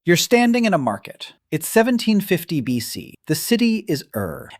You're standing in a market. It's 1750 BC. The city is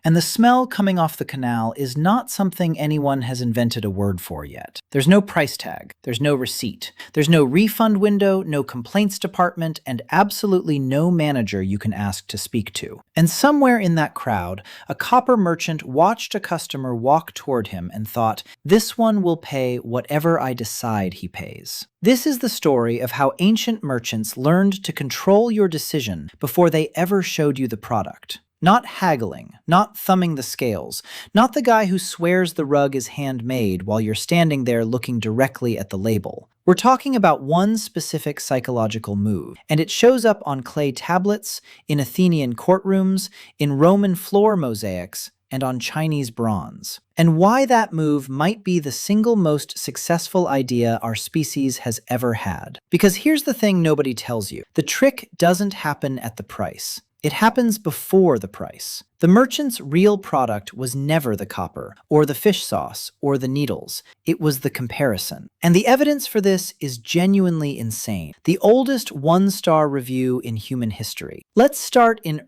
and the smell coming off the canal is not something anyone has invented a word for yet. There's no price tag, there's no receipt, there's no refund window, no complaints department, and absolutely no manager you can ask to speak to. And somewhere in that crowd, a copper merchant watched a customer walk toward him and thought, "This one will pay whatever I decide he pays." This is the story of how ancient merchants learned to control your decision before they ever showed you the product. Not haggling, not thumbing the scales, not the guy who swears the rug is handmade while you're standing there looking directly at the label. We're talking about one specific psychological move, and it shows up on clay tablets, in Athenian courtrooms, in Roman floor mosaics, and on Chinese bronze. And why that move might be the single most successful idea our species has ever had. Because here's the thing nobody tells you. The trick doesn't happen at the price. It happens before the price. The merchant's real product was never the copper, or the fish sauce, or the needles. It was the comparison. And the evidence for this is genuinely insane. The oldest one-star review in human history. Let's start in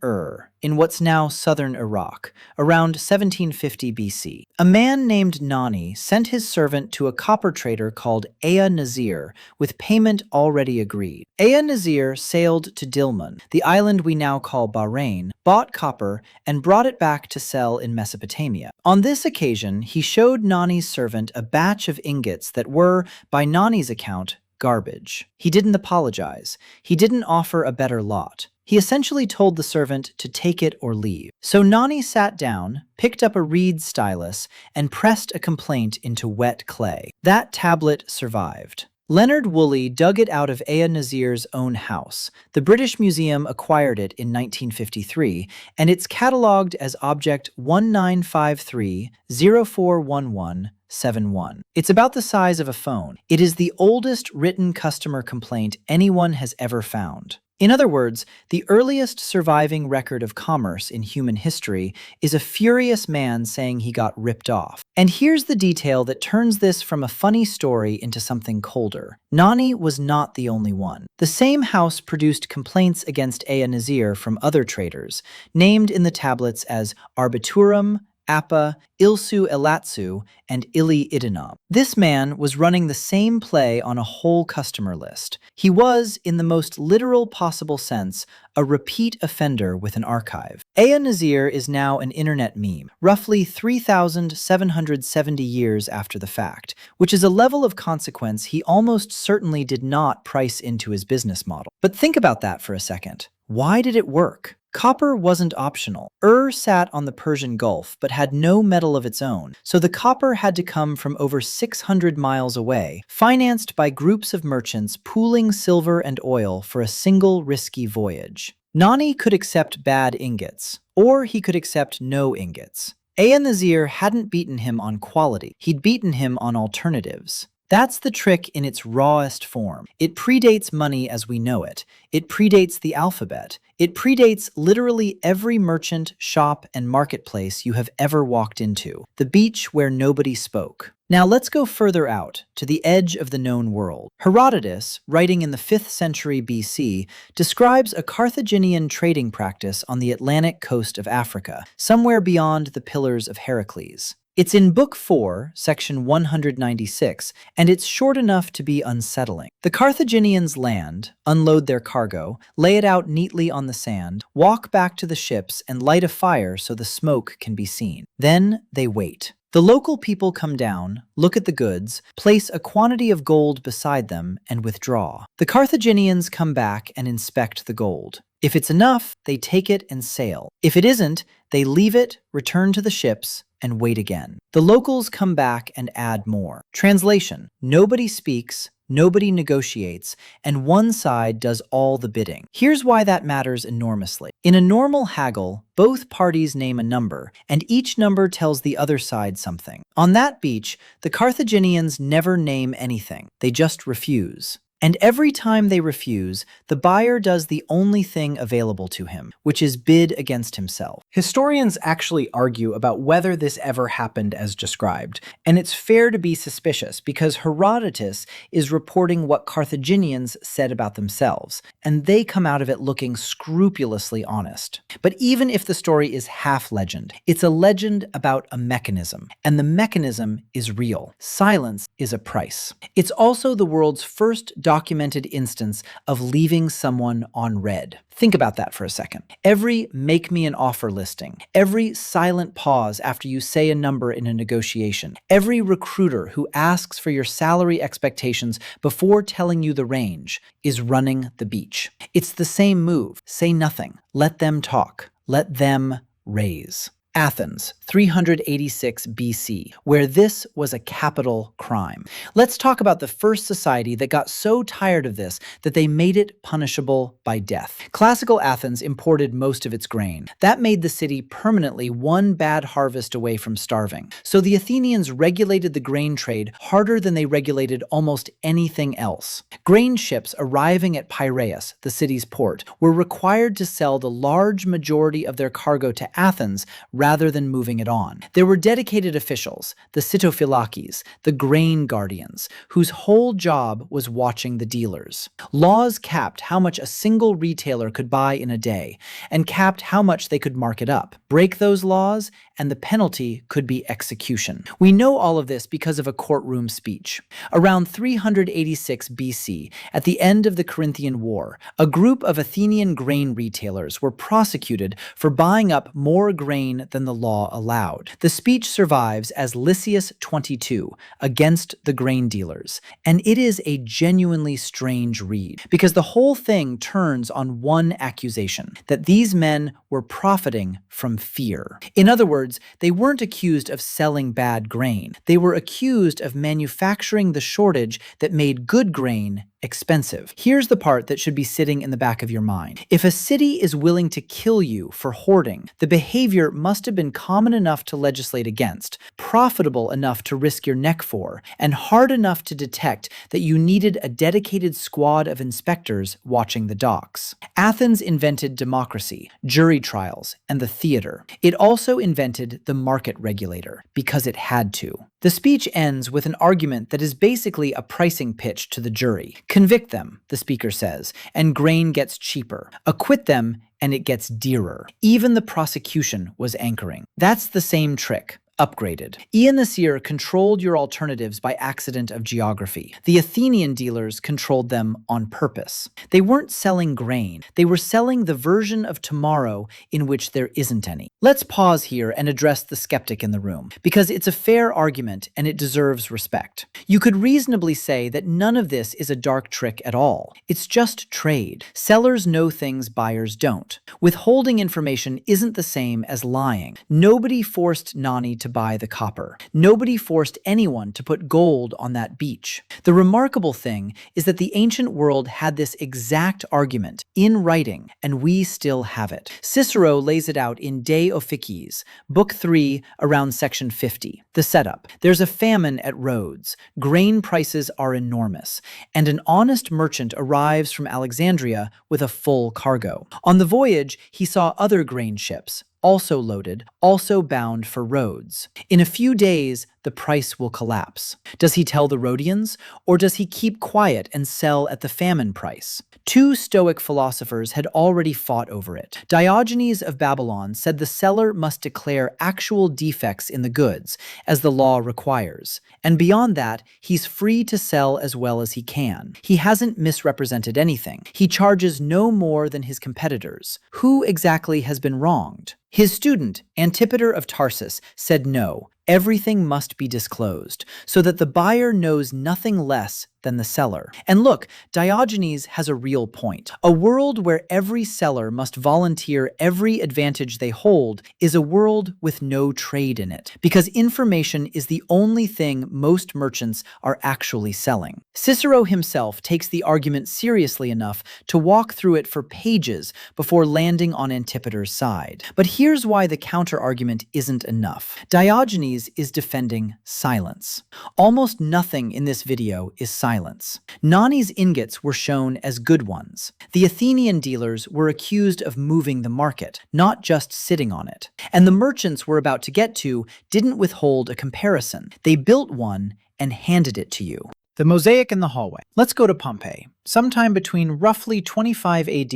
in what's now southern Iraq, around 1750 BC. A man named Nanni sent his servant to a copper trader called Ea-nasir with payment already agreed. Ea-nasir sailed to Dilmun, the island we now call Bahrain, bought copper, and brought it back to sell in Mesopotamia. On this occasion, he showed Nanni's servant a batch of ingots that were, by Nanni's account, garbage. He didn't apologize. He didn't offer a better lot. He essentially told the servant to take it or leave. So Nanni sat down, picked up a reed stylus, and pressed a complaint into wet clay. That tablet survived. Leonard Woolley dug it out of Ea-nasir's own house. The British Museum acquired it in 1953, and it's catalogued as Object 1953-041171. It's about the size of a phone. It is the oldest written customer complaint anyone has ever found. In other words, the earliest surviving record of commerce in human history is a furious man saying he got ripped off. And here's the detail that turns this from a funny story into something colder. Nanni was not the only one. The same house produced complaints against Ea-nasir from other traders, named in the tablets as Arbiturum, Appa, Ilsu Elatsu, and Ili Idinam. This man was running the same play on a whole customer list. He was, in the most literal possible sense, a repeat offender with an archive. Ea-nasir is now an internet meme, roughly 3,770 years after the fact, which is a level of consequence he almost certainly did not price into his business model. But think about that for a second. Why did it work? Copper wasn't optional. Sat on the Persian Gulf but had no metal of its own, so the copper had to come from over 600 miles away, financed by groups of merchants pooling silver and oil for a single risky voyage. Nanni could accept bad ingots, or he could accept no ingots. Ea-nasir hadn't beaten him on quality, he'd beaten him on alternatives. That's the trick in its rawest form. It predates money as we know it. It predates the alphabet. It predates literally every merchant, shop, and marketplace you have ever walked into. The beach where nobody spoke. Now let's go further out, to the edge of the known world. Herodotus, writing in the 5th century BC, describes a Carthaginian trading practice on the Atlantic coast of Africa, somewhere beyond the Pillars of Heracles. It's in Book 4, section 196, and it's short enough to be unsettling. The Carthaginians land, unload their cargo, lay it out neatly on the sand, walk back to the ships, and light a fire so the smoke can be seen. Then they wait. The local people come down, look at the goods, place a quantity of gold beside them, and withdraw. The Carthaginians come back and inspect the gold. If it's enough, they take it and sail. If it isn't, they leave it, return to the ships, and wait again. The locals come back and add more. Translation: nobody speaks, nobody negotiates, and one side does all the bidding. Here's why that matters enormously. In a normal haggle, both parties name a number, and each number tells the other side something. On that beach, the Carthaginians never name anything. They just refuse. And every time they refuse, the buyer does the only thing available to him, which is bid against himself. Historians actually argue about whether this ever happened as described, and it's fair to be suspicious because Herodotus is reporting what Carthaginians said about themselves, and they come out of it looking scrupulously honest. But even if the story is half legend, it's a legend about a mechanism, and the mechanism is real. Silence is a price. It's also the world's first documented instance of leaving someone on red. Think about that for a second. Every make me an offer listing, every silent pause after you say a number in a negotiation, every recruiter who asks for your salary expectations before telling you the range is running the beach. It's the same move. Say nothing. Let them talk. Let them raise. Athens, 386 BC, where this was a capital crime. Let's talk about the first society that got so tired of this that they made it punishable by death. Classical Athens imported most of its grain. That made the city permanently one bad harvest away from starving. So the Athenians regulated the grain trade harder than they regulated almost anything else. Grain ships arriving at Piraeus, the city's port, were required to sell the large majority of their cargo to Athens rather than moving it on. There were dedicated officials, the Sitophilakes, the grain guardians, whose whole job was watching the dealers. Laws capped how much a single retailer could buy in a day, and capped how much they could mark it up. Break those laws, and the penalty could be execution. We know all of this because of a courtroom speech. Around 386 BC, at the end of the Corinthian War, a group of Athenian grain retailers were prosecuted for buying up more grain than the law allowed. The speech survives as Lysias 22 against the grain dealers, and it is a genuinely strange read because the whole thing turns on one accusation, that these men were profiting from fear. In other words, they weren't accused of selling bad grain. They were accused of manufacturing the shortage that made good grain expensive. Here's the part that should be sitting in the back of your mind. If a city is willing to kill you for hoarding, the behavior must have been common enough to legislate against, profitable enough to risk your neck for, and hard enough to detect that you needed a dedicated squad of inspectors watching the docks. Athens invented democracy, jury trials, and the theater. It also invented the market regulator, because it had to. The speech ends with an argument that is basically a pricing pitch to the jury. Convict them, the speaker says, and grain gets cheaper. Acquit them, and it gets dearer. Even the prosecution was anchoring. That's the same trick. Upgraded. Ea-nasir controlled your alternatives by accident of geography. The Athenian dealers controlled them on purpose. They weren't selling grain. They were selling the version of tomorrow in which there isn't any. Let's pause here and address the skeptic in the room, because it's a fair argument and it deserves respect. You could reasonably say that none of this is a dark trick at all. It's just trade. Sellers know things buyers don't. Withholding information isn't the same as lying. Nobody forced Nanni to buy the copper. Nobody forced anyone to put gold on that beach. The remarkable thing is that the ancient world had this exact argument in writing, and we still have it. Cicero lays it out in De Officiis, Book 3, around section 50. The setup. There's a famine at Rhodes. Grain prices are enormous, and an honest merchant arrives from Alexandria with a full cargo. On the voyage, he saw other grain ships, also loaded, also bound for Rhodes. In a few days, the price will collapse. Does he tell the Rhodians, or does he keep quiet and sell at the famine price? Two Stoic philosophers had already fought over it. Diogenes of Babylon said the seller must declare actual defects in the goods, as the law requires. And beyond that, he's free to sell as well as he can. He hasn't misrepresented anything. He charges no more than his competitors. Who exactly has been wronged? His student, Antipater of Tarsus, said no. Everything must be disclosed, so that the buyer knows nothing less than the seller. And look, Diogenes has a real point. A world where every seller must volunteer every advantage they hold is a world with no trade in it, because information is the only thing most merchants are actually selling. Cicero himself takes the argument seriously enough to walk through it for pages before landing on Antipater's side. But here's why the counter-argument isn't enough. Diogenes is defending silence. Almost nothing in this video is silent. silence. Nanni's ingots were shown as good ones. The Athenian dealers were accused of moving the market, not just sitting on it. And the merchants we're about to get to didn't withhold a comparison. They built one and handed it to you. The mosaic in the hallway. Let's go to Pompeii, sometime between roughly 25 AD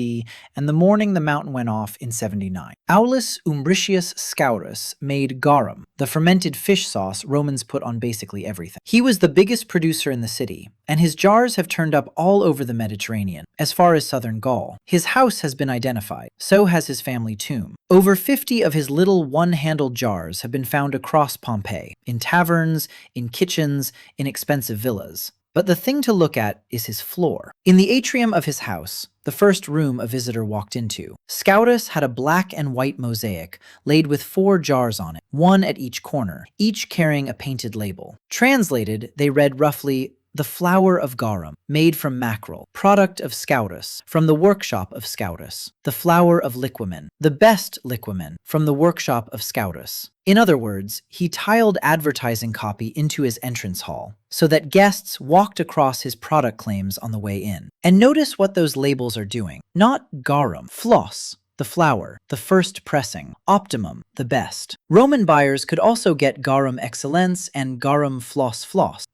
and the morning the mountain went off in 79. Aulus Umbricius Scaurus made garum, the fermented fish sauce Romans put on basically everything. He was the biggest producer in the city, and his jars have turned up all over the Mediterranean, as far as southern Gaul. His house has been identified, so has his family tomb. Over 50 of his little one-handled jars have been found across Pompeii, in taverns, in kitchens, in expensive villas. But the thing to look at is his floor. In the atrium of his house, the first room a visitor walked into, Scaurus had a black and white mosaic laid with 4 jars on it, one at each corner, each carrying a painted label. Translated, they read roughly, "The flour of garum, made from mackerel, product of Scaurus, from the workshop of Scaurus. The flour of liquamen, the best liquamen, from the workshop of Scaurus." In other words, he tiled advertising copy into his entrance hall, so that guests walked across his product claims on the way in. And notice what those labels are doing. Not garum, floss, the flour, the first pressing, optimum, the best. Roman buyers could also get garum excellence and garum floss,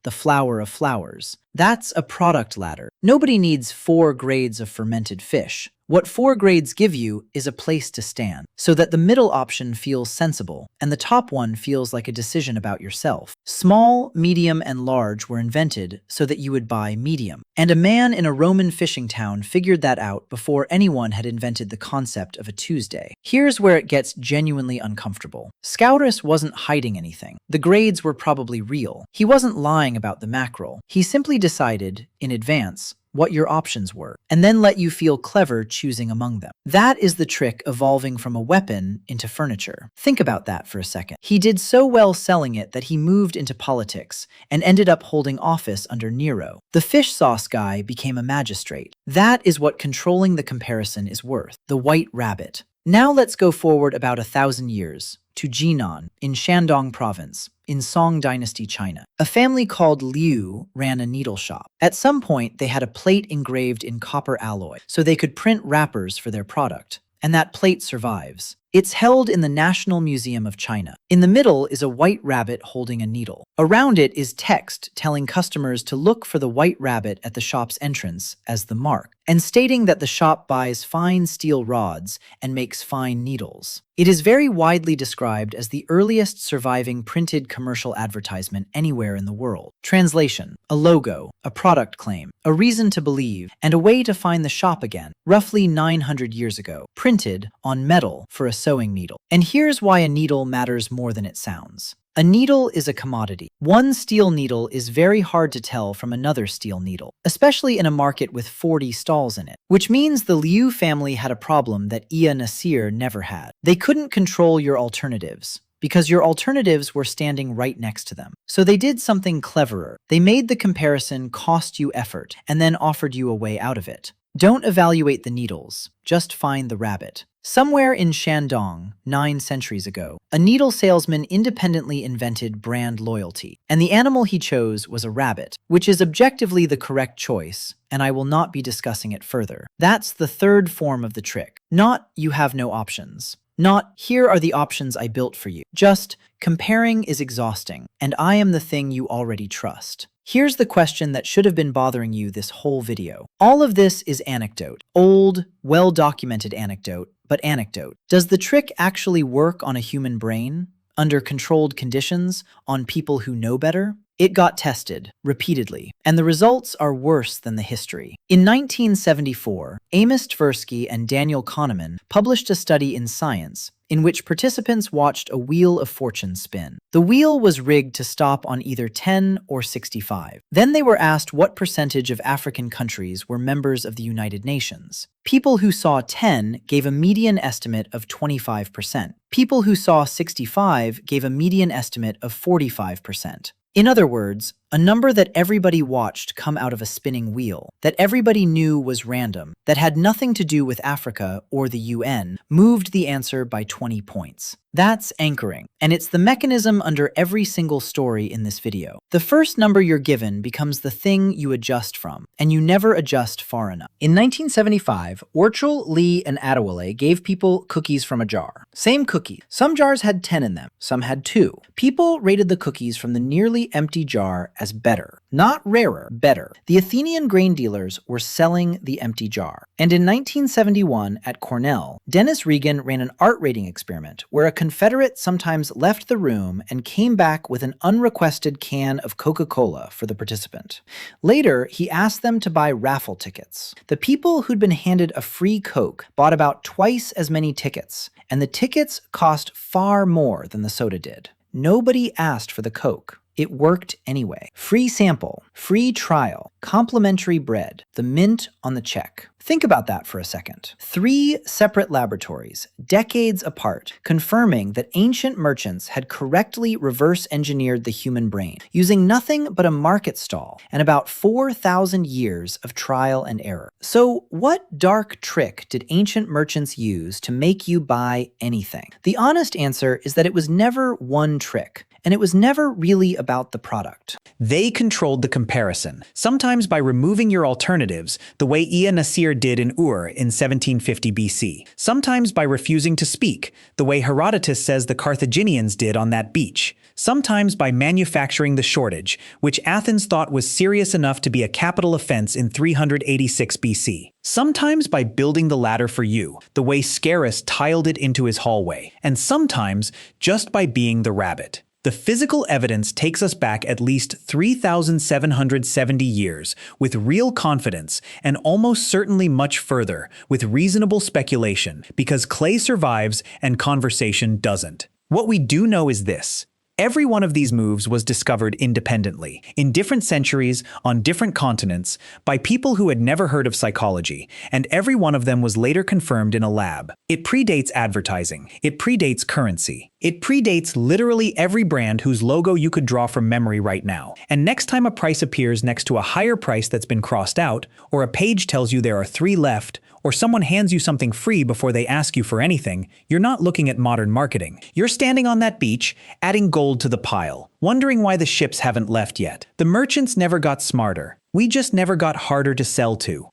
the flour of flowers. That's a product ladder. Nobody needs 4 grades of fermented fish. What 4 grades give you is a place to stand, so that the middle option feels sensible, and the top one feels like a decision about yourself. Small, medium, and large were invented so that you would buy medium. And a man in a Roman fishing town figured that out before anyone had invented the concept of a Tuesday. Here's where it gets genuinely uncomfortable. Scaurus wasn't hiding anything. The grades were probably real. He wasn't lying about the mackerel. He simply decided, in advance, what your options were, and then let you feel clever choosing among them. That is the trick evolving from a weapon into furniture. Think about that for a second. He did so well selling it that he moved into politics and ended up holding office under Nero. The fish sauce guy became a magistrate. That is what controlling the comparison is worth. The white rabbit. Now let's go forward about 1,000 years to Jinan in Shandong province, in Song Dynasty, China. A family called Liu ran a needle shop. At some point, they had a plate engraved in copper alloy so they could print wrappers for their product. And that plate survives. It's held in the National Museum of China. In the middle is a white rabbit holding a needle. Around it is text telling customers to look for the white rabbit at the shop's entrance as the mark, and stating that the shop buys fine steel rods and makes fine needles. It is very widely described as the earliest surviving printed commercial advertisement anywhere in the world. Translation: a logo, a product claim, a reason to believe, and a way to find the shop again, roughly 900 years ago, printed on metal for a sewing needle. And here's why a needle matters more than it sounds. A needle is a commodity. One steel needle is very hard to tell from another steel needle, especially in a market with 40 stalls in it, which means the Liu family had a problem that Ea-nasir never had. They couldn't control your alternatives, because your alternatives were standing right next to them. So they did something cleverer. They made the comparison cost you effort, and then offered you a way out of it. Don't evaluate the needles, just find the rabbit. Somewhere in Shandong, 9 centuries ago, a needle salesman independently invented brand loyalty, and the animal he chose was a rabbit, which is objectively the correct choice, and I will not be discussing it further. That's the third form of the trick. Not, you have no options. Not, here are the options I built for you. Just, comparing is exhausting, and I am the thing you already trust. Here's the question that should have been bothering you this whole video. All of this is anecdote. Old, well-documented anecdote, but anecdote. Does the trick actually work on a human brain? Under controlled conditions? On people who know better? It got tested, repeatedly, and the results are worse than the history. In 1974, Amos Tversky and Daniel Kahneman published a study in Science in which participants watched a wheel of fortune spin. The wheel was rigged to stop on either 10 or 65. Then they were asked what percentage of African countries were members of the United Nations. People who saw 10 gave a median estimate of 25%. People who saw 65 gave a median estimate of 45%. In other words, A number that everybody watched come out of a spinning wheel, that everybody knew was random, that had nothing to do with Africa or the UN, moved the answer by 20 points. That's anchoring, and it's the mechanism under every single story in this video. The first number you're given becomes the thing you adjust from, and you never adjust far enough. In 1975, Worchel, Lee, and Adewole gave people cookies from a jar. Same cookie. Some jars had 10 in them, some had 2. People rated the cookies from the nearly empty jar as better. Not rarer, better. The Athenian grain dealers were selling the empty jar. And in 1971, at Cornell, Regan ran an art rating experiment where a Confederate sometimes left the room and came back with an unrequested can of Coca-Cola for the participant. Later, he asked them to buy raffle tickets. The people who'd been handed a free Coke bought about twice as many tickets, and the tickets cost far more than the soda did. Nobody asked for the Coke. It worked anyway. Free sample, free trial, complimentary bread, the mint on the check. Think about that for a second. 3 separate laboratories, decades apart, confirming that ancient merchants had correctly reverse-engineered the human brain, using nothing but a market stall and about 4,000 years of trial and error. So what dark trick did ancient merchants use to make you buy anything? The honest answer is that it was never one trick. And it was never really about the product. They controlled the comparison, sometimes by removing your alternatives, the way Ea-nasir did in Ur in 1750 BC, sometimes by refusing to speak, the way Herodotus says the Carthaginians did on that beach, sometimes by manufacturing the shortage, which Athens thought was serious enough to be a capital offense in 386 BC. Sometimes by building the ladder for you, the way Scaurus tiled it into his hallway, and sometimes just by being the rabbit. The physical evidence takes us back at least 3,770 years with real confidence, and almost certainly much further with reasonable speculation, because clay survives and conversation doesn't. What we do know is this. Every one of these moves was discovered independently, in different centuries, on different continents, by people who had never heard of psychology, and every one of them was later confirmed in a lab. It predates advertising. It predates currency. It predates literally every brand whose logo you could draw from memory right now. And next time a price appears next to a higher price that's been crossed out, or a page tells you there are 3 left, or someone hands you something free before they ask you for anything, you're not looking at modern marketing. You're standing on that beach, adding gold to the pile, wondering why the ships haven't left yet. The merchants never got smarter. We just never got harder to sell to.